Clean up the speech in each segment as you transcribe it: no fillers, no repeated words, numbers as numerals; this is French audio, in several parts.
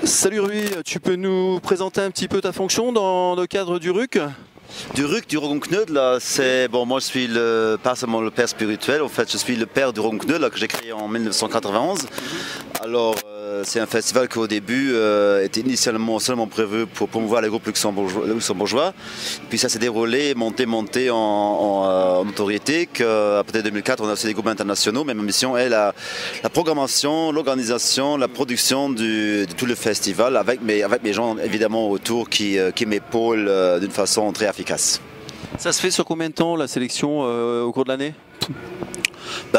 Salut Rui, tu peux nous présenter un petit peu ta fonction dans le cadre du RUC? Du RUC, du Rogenknödel, c'est bon. Moi, je suis pas seulement le père spirituel. En fait, je suis le père du Rogenknödel que j'ai créé en 1991. Alors, c'est un festival qui au début était initialement seulement prévu pour promouvoir les groupes luxembourgeois. Puis ça s'est déroulé, monté en notoriété. Qu'à partir de 2004, on a aussi des groupes internationaux. Mais ma mission est la programmation, l'organisation, la production de tout le festival avec mes gens évidemment autour qui m'épaulent d'une façon très efficace. Ça se fait sur combien de temps la sélection au cours de l'année?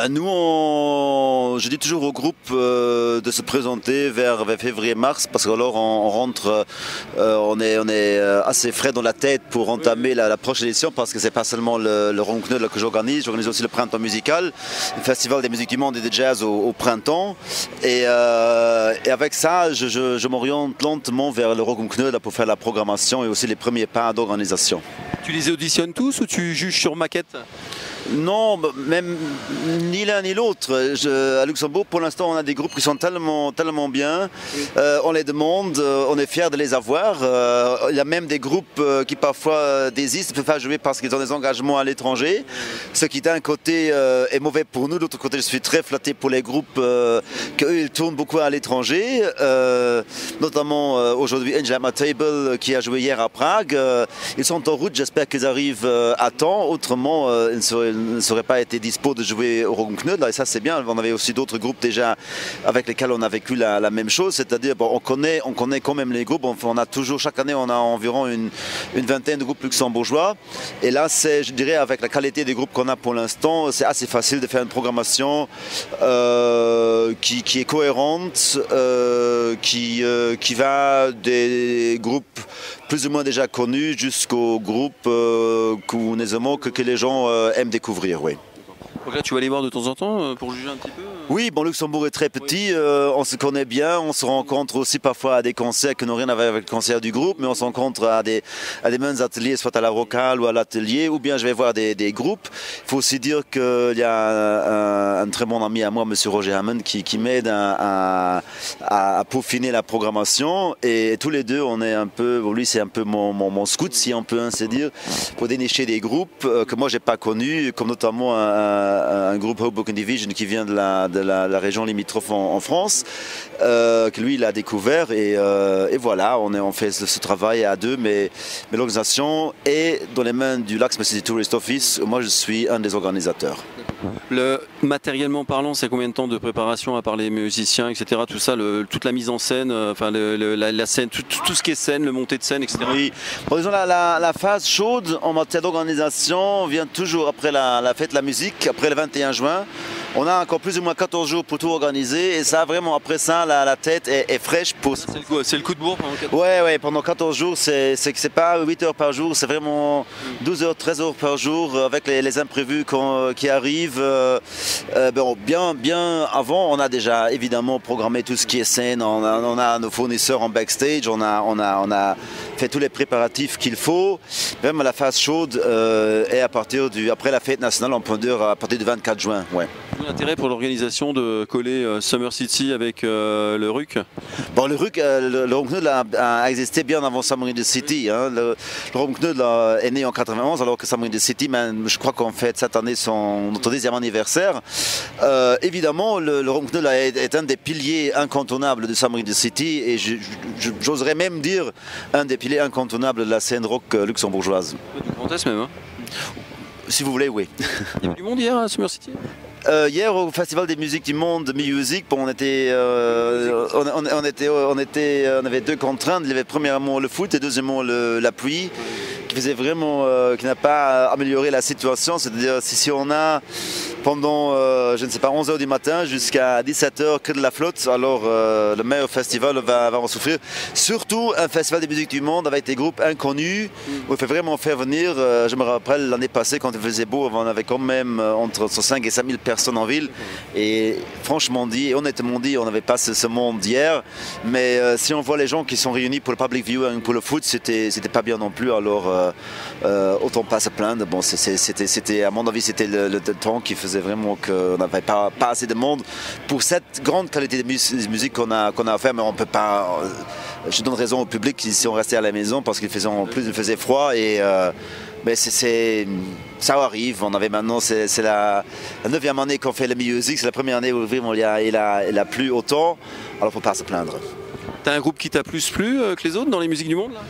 Nous, je dis toujours au groupe de se présenter vers février-mars parce qu'alors on rentre, on est assez frais dans la tête pour entamer la prochaine édition parce que c'est pas seulement le Rogenknödel que j'organise aussi le printemps musical, le festival des musiques du monde et de jazz au printemps et avec ça je m'oriente lentement vers le Rogenknödel pour faire la programmation et aussi les premiers pas d'organisation. Tu les auditionnes tous ou tu juges sur maquette? Non, même ni l'un ni l'autre. À Luxembourg, pour l'instant, on a des groupes qui sont tellement bien. On les demande, on est fiers de les avoir. Il y a même des groupes qui parfois désistent, ne peuvent pas jouer parce qu'ils ont des engagements à l'étranger. Ce qui d'un côté est mauvais pour nous, de l'autre côté, je suis très flatté pour les groupes qu'eux, ils tournent beaucoup à l'étranger. Notamment aujourd'hui, Enjammer Table qui a joué hier à Prague. Ils sont en route, j'espère qu'ils arrivent à temps. Autrement, ils ne serait pas été dispo de jouer au Rogenknödel, et ça c'est bien. On avait aussi d'autres groupes déjà avec lesquels on a vécu la même chose, c'est-à-dire bon, on connaît quand même les groupes. On a toujours, chaque année on a environ une vingtaine de groupes luxembourgeois, et là c'est, je dirais, avec la qualité des groupes qu'on a pour l'instant, c'est assez facile de faire une programmation qui est cohérente, qui va des groupes plus ou moins déjà connus jusqu'aux groupes que les gens aiment découvrir, oui. Donc là, tu vas les voir de temps en temps pour juger un petit peu? Oui, bon, Luxembourg est très petit, on se connaît bien, on se rencontre aussi parfois à des concerts qui n'ont rien à voir avec le concert du groupe, mais on se rencontre à des mêmes ateliers, soit à la Rocale ou à l'atelier, ou bien je vais voir des groupes. Il faut aussi dire qu'il y a un très bon ami à moi, M. Roger Hammond, qui m'aide à peaufiner la programmation, et tous les deux, on est un peu, bon, lui c'est un peu mon scout, si on peut ainsi dire, pour dénicher des groupes que moi j'ai pas connus, comme notamment un groupe Hoboken Division qui vient de la région limitrophe en France, que lui il a découvert, et voilà, on fait ce travail à deux, mais l'organisation est dans les mains du Lax City Tourist Office. Moi je suis un des organisateurs. Matériellement parlant, c'est combien de temps de préparation à part les musiciens, etc. Tout ça, toute la mise en scène, enfin la scène, tout ce qui est scène, le monté de scène, etc. Oui, bon, disons la phase chaude en matière d'organisation vient toujours après la fête de la musique, après le 21 juin. On a encore plus ou moins 14 jours pour tout organiser, et ça vraiment après ça la tête est fraîche pour... C'est le coup de bourre pendant 14 jours. Ouais, pendant 14 jours, c'est pas 8 heures par jour, c'est vraiment 12 heures, 13 heures par jour avec les imprévus qui arrivent. Bon, bien avant, on a déjà évidemment programmé tout ce qui est scène, on a nos fournisseurs en backstage, on a fait tous les préparatifs qu'il faut. Même la phase chaude est après la fête nationale, on peut dire à partir du 24 juin. Ouais. L'intérêt pour l'organisation de coller Summer City avec le RUC? Bon, le RUC, le Rogenknödel a existé bien avant Summer City. Hein. Le Rogenknödel est né en 91, alors que Summer City, je crois qu'on fête cette année notre 10e anniversaire. Évidemment, le Rogenknödel est un des piliers incontournables de Summer City, et j'oserais même dire un des piliers incontournables de la scène rock luxembourgeoise. Du Grand Est même, hein? Si vous voulez, oui. Il y a du monde hier à Summer City? Hier au Festival des musiques du monde, Music, bon, on avait deux contraintes. Il y avait premièrement le foot et deuxièmement la pluie, qui n'a pas amélioré la situation. C'est-à-dire si on a pendant, je ne sais pas, 11 h du matin jusqu'à 17 h que de la flotte, alors le meilleur festival va en souffrir. Surtout un festival des musiques du monde avec des groupes inconnus, où il faut vraiment faire venir. Je me rappelle l'année passée, quand il faisait beau, on avait quand même entre 5 et 5 000 personnes en ville. Et franchement dit, et honnêtement dit, on n'avait pas ce monde d'hier. Mais si on voit les gens qui sont réunis pour le public viewing, pour le foot, c'était pas bien non plus. Alors autant pas se plaindre. Bon, à mon avis, c'était le temps qui faisait faisait vraiment qu'on n'avait pas assez de monde pour cette grande qualité de musique qu'on a offert, mais on peut pas. Je donne raison au public si on restait à la maison parce qu'il faisait froid et mais ça arrive. On avait maintenant, c'est la 9e année qu'on fait la musique, c'est la première année où vraiment il a plu autant, alors faut pas se plaindre. T'as un groupe qui t'a plus plu que les autres dans les musiques du monde là?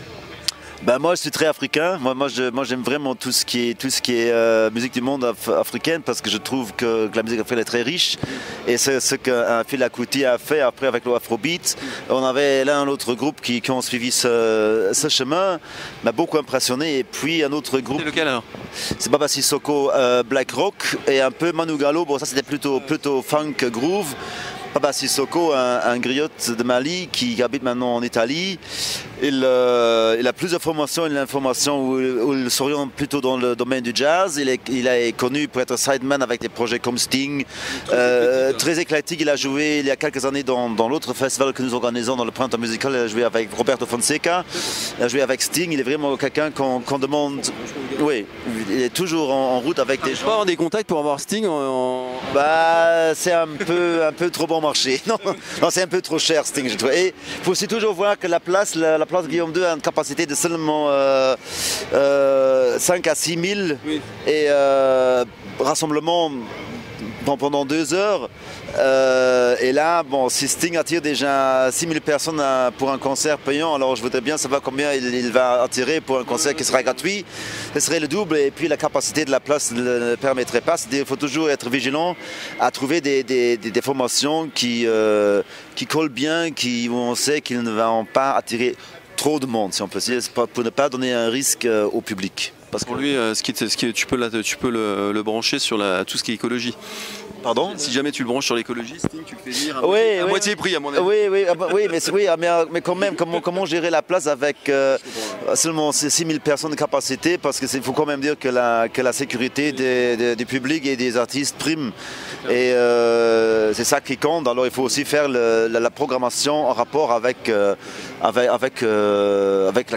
Ben moi je suis très africain, moi j'aime vraiment tout ce qui est musique du monde africaine parce que je trouve que la musique africaine est très riche et c'est ce qu'un Fela Kuti a fait après avec le Afrobeat. On avait l'un ou l'autre groupe qui ont suivi ce chemin, m'a beaucoup impressionné et puis un autre groupe. C'est lequel alors? C'est Baba Sissoko, Black Rock et un peu Manu Galo, bon ça c'était plutôt funk groove. Baba Sissoko, un griotte de Mali qui habite maintenant en Italie. Il a plusieurs formations. Il a une formation où il s'oriente plutôt dans le domaine du jazz. Il est connu pour être sideman avec des projets comme Sting. Très éclectique. Il a joué il y a quelques années dans l'autre festival que nous organisons dans le printemps musical. Il a joué avec Roberto Fonseca. Il a joué avec Sting. Il est vraiment quelqu'un qu'on demande. Oui, il est toujours en route avec des gens. Tu peux avoir des contacts pour avoir Sting Bah, c'est un peu trop bon marché. Non, c'est un peu trop cher Sting, je trouve. Et il faut aussi toujours voir que la place Guillaume II a une capacité de seulement 5 à 6 000 oui. Et rassemblement pendant 2 heures. Et là, bon, si Sting attire déjà 6 000 personnes pour un concert payant, alors je voudrais bien savoir combien il va attirer pour un concert qui sera gratuit. Ce serait le double et puis la capacité de la place ne le permettrait pas. Il faut toujours être vigilant à trouver des formations qui collent bien, où on sait qu'ils ne vont pas attirer trop de monde, si on peut dire, pour ne pas donner un risque au public. Parce que pour lui, tu peux le brancher sur tout ce qui est écologie. Pardon? Si jamais tu le branches sur l'écologie, Sting, tu le fais venir à moitié prix à mon avis. Mais quand même, comment gérer la place avec seulement 6 000 personnes de capacité, parce qu'il faut quand même dire que la sécurité du public et des artistes prime. Et c'est ça qui compte. Alors il faut aussi faire la programmation en rapport avec la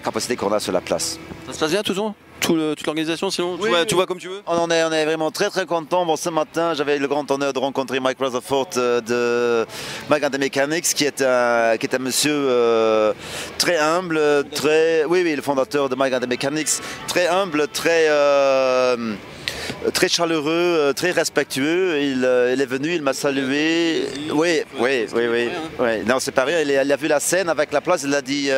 capacité qu'on a sur la place. Ça se passe bien toujours? Toute l'organisation, sinon oui, tu vois comme tu veux. On est vraiment très contents. Bon, ce matin, j'avais le grand honneur de rencontrer Mike Rutherford de Mike and the Mechanics, qui est un monsieur très humble, le fondateur de Mike and the Mechanics, très humble, très chaleureux, très respectueux. Il est venu, il m'a salué. Oui. Non, c'est pas rien. Il a vu la scène avec la place. Il a dit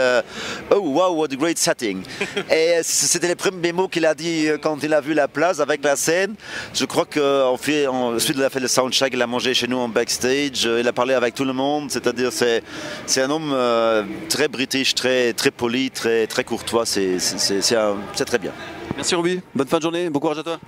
oh wow, what a great setting. Et c'était les premiers mots qu'il a dit quand il a vu la place avec la scène. Je crois qu'ensuite il a fait le soundcheck. Il a mangé chez nous en backstage. Il a parlé avec tout le monde. C'est-à-dire c'est un homme très british, très poli, très courtois. C'est très bien. Merci Roby. Bonne fin de journée. Bon courage à toi.